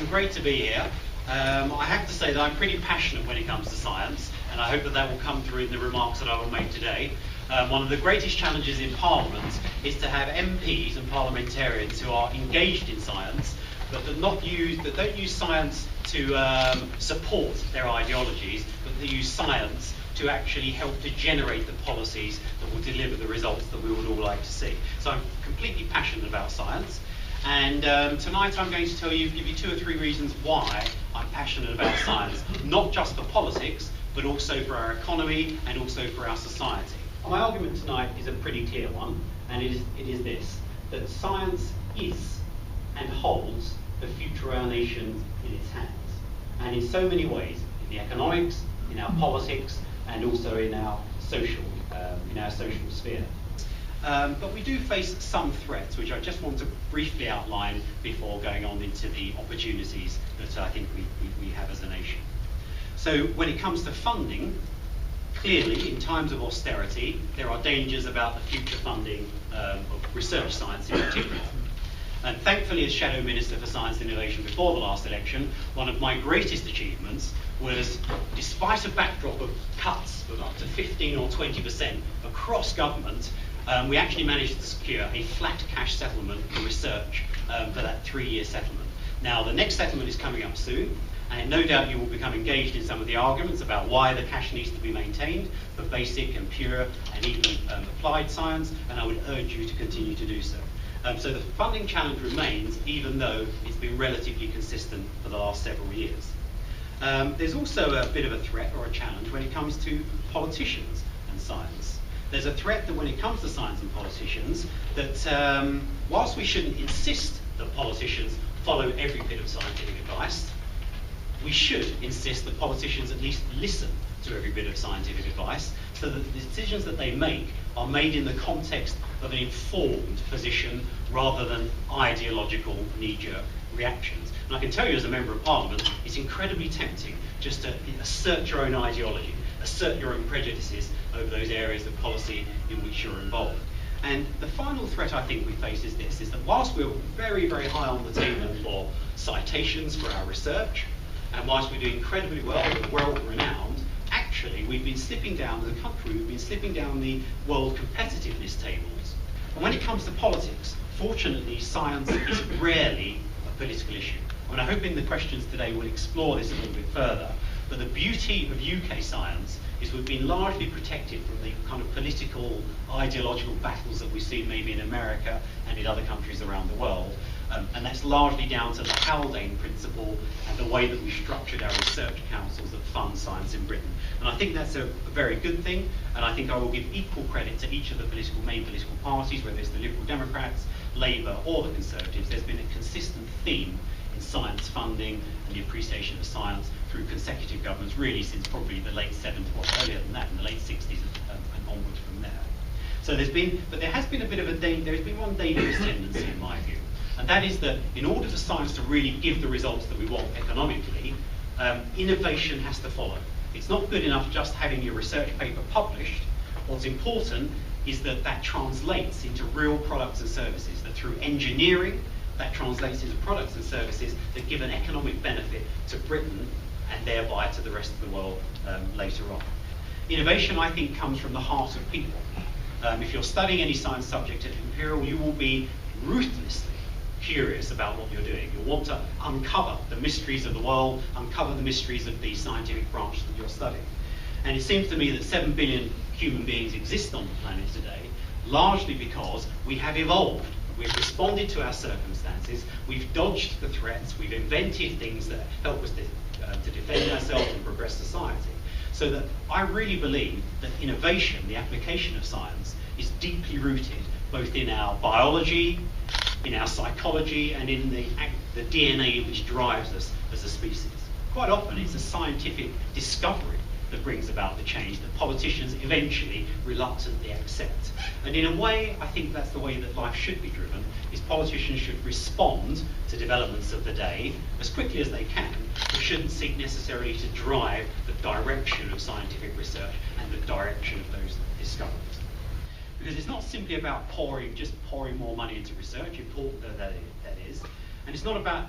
Great to be here. I have to say that I'm pretty passionate when it comes to science, and I hope that that will come through in the remarks that I will make today. One of the greatest challenges in Parliament is to have MPs and parliamentarians who are engaged in science, but that don't use science to support their ideologies, but they use science to actually help to generate the policies that will deliver the results that we would all like to see. So I'm completely passionate about science. And tonight I'm going to give you 2 or 3 reasons why I'm passionate about science, not just for politics, but also for our economy and also for our society. My argument tonight is a pretty clear one, and it is this, that science is and holds the future of our nation in its hands. And in so many ways, in the economics, in our politics, and also in our social sphere. But we do face some threats, which I just want to briefly outline before going on into the opportunities that I think we have as a nation. So when it comes to funding, clearly in times of austerity, there are dangers about the future funding of research science in particular. And thankfully, as Shadow Minister for Science and Innovation before the last election, one of my greatest achievements was, despite a backdrop of cuts of up to 15 or 20% across government, we actually managed to secure a flat cash settlement for research for that 3-year settlement. Now, the next settlement is coming up soon, and no doubt you will become engaged in some of the arguments about why the cash needs to be maintained for basic and pure and even applied science, and I would urge you to continue to do so. So the funding challenge remains, even though it's been relatively consistent for the last several years. There's also a bit of a threat or a challenge when it comes to politicians and science. There's a threat that when it comes to science and politicians, that whilst we shouldn't insist that politicians follow every bit of scientific advice, we should insist that politicians at least listen to every bit of scientific advice, so that the decisions that they make are made in the context of an informed position rather than ideological knee-jerk reactions. And I can tell you as a Member of Parliament, it's incredibly tempting just to assert your own ideology, assert your own prejudices over those areas of policy in which you're involved. And the final threat I think we face is this, is that whilst we're very, very high on the table for citations for our research, and whilst we do incredibly well, we're world-renowned, actually we've been slipping down, as a country, we've been slipping down the world competitiveness tables. And when it comes to politics, fortunately, science is rarely a political issue. I mean, I hope in the questions today we'll explore this a little bit further, but the beauty of UK science is we've been largely protected from the kind of political, ideological battles that we see maybe in America and in other countries around the world. And that's largely down to the Haldane principle and the way that we structured our research councils that fund science in Britain. And I think that's a very good thing, and I think I will give equal credit to each of the main political parties, whether it's the Liberal Democrats, Labour or the Conservatives. There's been a consistent theme in science funding and the appreciation of science through consecutive governments, really since probably the late 70s, well, earlier than that, in the late 60s and onwards from there. So there has been a bit of there has been one dangerous tendency in my view, and that is that in order for science to really give the results that we want economically, innovation has to follow. It's not good enough just having your research paper published. What's important is that that translates into real products and services, that through engineering, that translates into products and services that give an economic benefit to Britain and thereby to the rest of the world later on. Innovation, I think, comes from the heart of people. If you're studying any science subject at Imperial, you will be ruthlessly curious about what you're doing. You'll want to uncover the mysteries of the world, uncover the mysteries of the scientific branch that you're studying. And it seems to me that 7 billion human beings exist on the planet today, largely because we have evolved. We've responded to our circumstances, we've dodged the threats, we've invented things that help us to defend ourselves and progress society. So that I really believe that innovation, the application of science, is deeply rooted both in our biology, in our psychology, and in the DNA which drives us as a species. Quite often it's a scientific discovery that brings about the change that politicians eventually reluctantly accept. And in a way, I think that's the way that life should be driven, is politicians should respond to developments of the day as quickly as they can, but shouldn't seek necessarily to drive the direction of scientific research and the direction of those discoveries. Because it's not simply about pouring more money into research, important though that is, and it's not about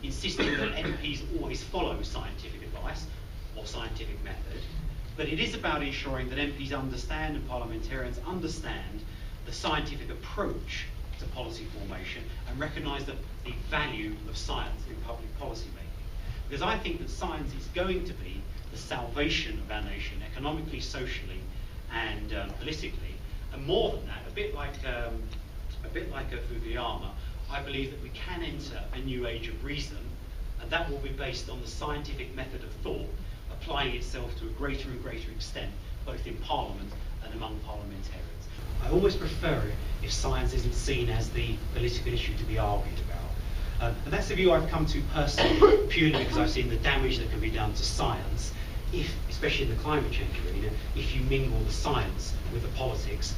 insisting that MPs always follow scientific advice or scientific method, but it is about ensuring that MPs understand and parliamentarians understand the scientific approach to policy formation and recognise the value of science in public policy making. Because I think that science is going to be the salvation of our nation economically, socially and politically. And more than that, a bit like a Fukuyama, I believe that we can enter a new age of reason, and that will be based on the scientific method of thought applying itself to a greater and greater extent, both in Parliament and among parliamentarians. I always prefer it if science isn't seen as the political issue to be argued about. And that's the view I've come to personally, purely because I've seen the damage that can be done to science, if, especially in the climate change arena, if you mingle the science with the politics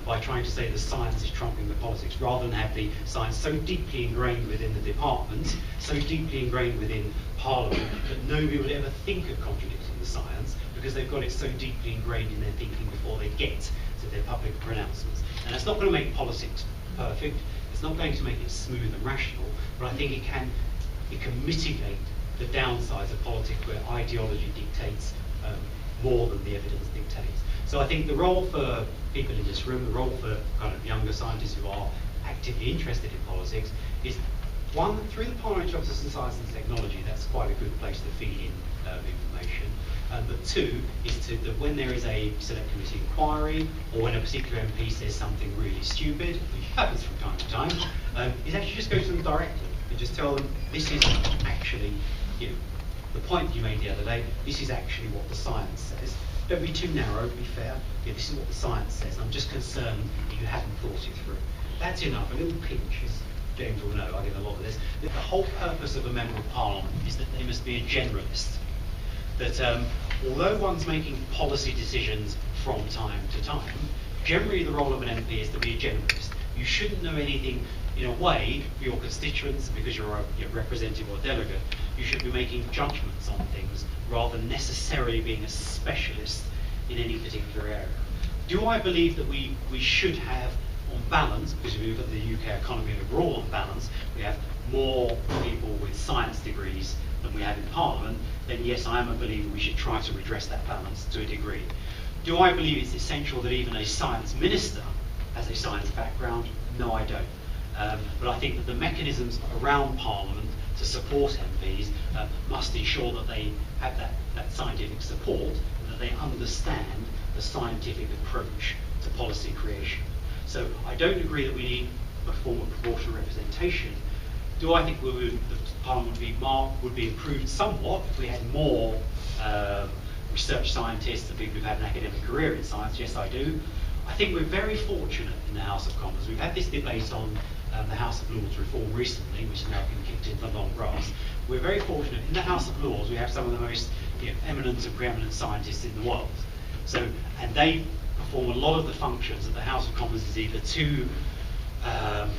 by trying to say the science is trumping the politics, rather than have the science so deeply ingrained within the department, so deeply ingrained within Parliament, that nobody would ever think of contradicting the science, because they've got it so deeply ingrained in their thinking before they get to their public pronouncements. And that's not going to make politics perfect, it's not going to make it smooth and rational, but I think it can mitigate the downsides of politics where ideology dictates more than the evidence dictates. So I think the role for people in this room, the role for kind of younger scientists who are actively interested in politics is, one, through the Parliamentary Office of Science and Technology, that's quite a good place to feed in information. But two, is that when there is a select committee inquiry, or when a particular MP says something really stupid, which happens from time to time, is actually just go to them directly and just tell them, this is actually, the point you made the other day, this is actually what the science says. Don't be too narrow, be fair. This is what the science says, and I'm just concerned that you haven't thought it through. That's enough. A little pinch, as James will know, I get a lot of this. The whole purpose of a member of Parliament is that they must be a generalist. That although one's making policy decisions from time to time, generally the role of an MP is to be a generalist. You shouldn't know anything in a way for your constituents because you're a representative or delegate. You should be making judgments on things rather than necessarily being a specialist in any particular area. Do I believe that we should have, on balance, because if we look at the UK economy overall on balance, we have more people with science degrees than we have in Parliament, then yes, I am a believer we should try to redress that balance to a degree. Do I believe it's essential that even a science minister has a science background? No, I don't. But I think that the mechanisms around Parliament to support MPs must ensure that they have that scientific support and that they understand the scientific approach to policy creation. So I don't agree that we need a form of proportional representation. Do I think the Parliament would be improved somewhat if we had more research scientists and people who've had an academic career in science? Yes, I do. I think we're very fortunate in the House of Commons. We've had this debate on the House of Lords reform recently, which has now been kicked into the long grass. We're very fortunate in the House of Lords. We have some of the most eminent and preeminent scientists in the world. So, and they perform a lot of the functions that the House of Commons is either too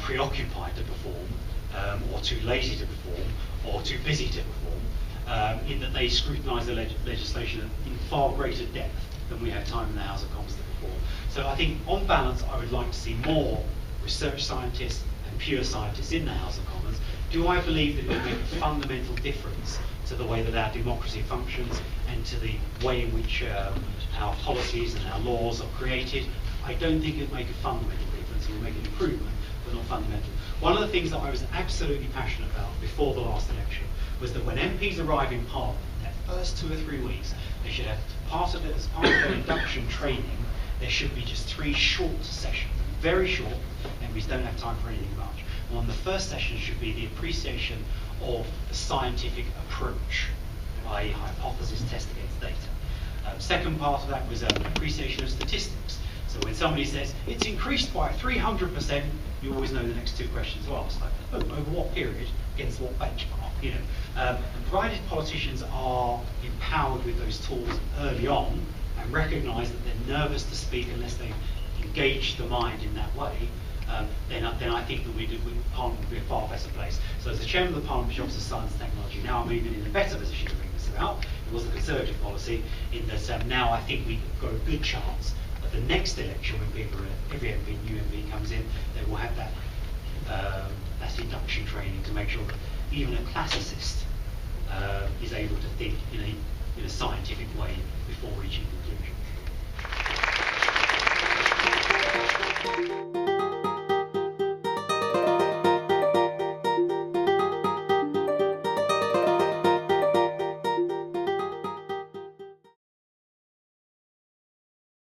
preoccupied to perform, or too lazy to perform, or too busy to perform, in that they scrutinise the legislation in far greater depth than we have time in the House of Commons to perform. So I think, on balance, I would like to see more research scientists and pure scientists in the House of Commons. Do I believe that it will make a fundamental difference to the way that our democracy functions and to the way in which our policies and our laws are created? I don't think it will make a fundamental difference. It will make an improvement, but not fundamental. One of the things that I was absolutely passionate about before the last election was that when MPs arrive in Parliament, that first 2 or 3 weeks, they should have, as part of their induction training, there should be just 3 short sessions, very short. MPs don't have time for anything much. And the first session should be the appreciation of the scientific approach, i.e. hypothesis test against data. Second part of that was an appreciation of statistics. So when somebody says, it's increased by 300%, you always know the next 2 questions to ask. Like, oh, over what period, against what benchmark? And provided politicians are empowered with those tools early on and recognise that they're nervous to speak unless they've engaged the mind in that way, then I think that Parliament would be a far better place. So as the Chairman of the Parliamentary Office of Science and Technology, now I'm even in a better position to bring this about. It was a Conservative policy, in that now I think we've got a good chance at the next election, when every new MP comes in, they will have that induction training to make sure that even a classicist is able to think in a scientific way before reaching conclusions.